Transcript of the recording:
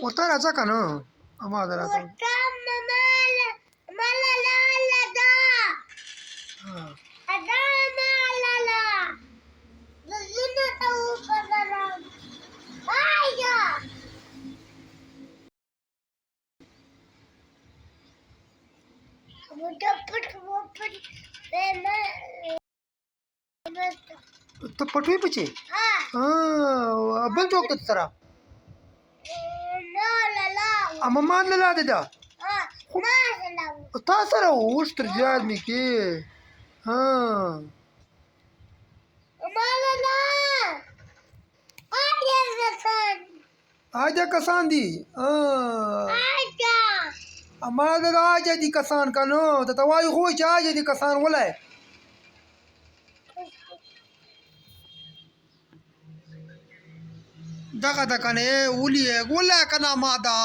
Utaraca ka no? Amada la. तो पटवी पचे हाँ अब्बल चौक तो तरा अम्मा मान ला दे दा तासरा उस तरजाद में के हाँ आजा कसान दी हाँ अम्मा आजा दी कसान का नो तो तवाई हो आजा दी कसान वाला है दका दका ने उली है गोला का नाम आदा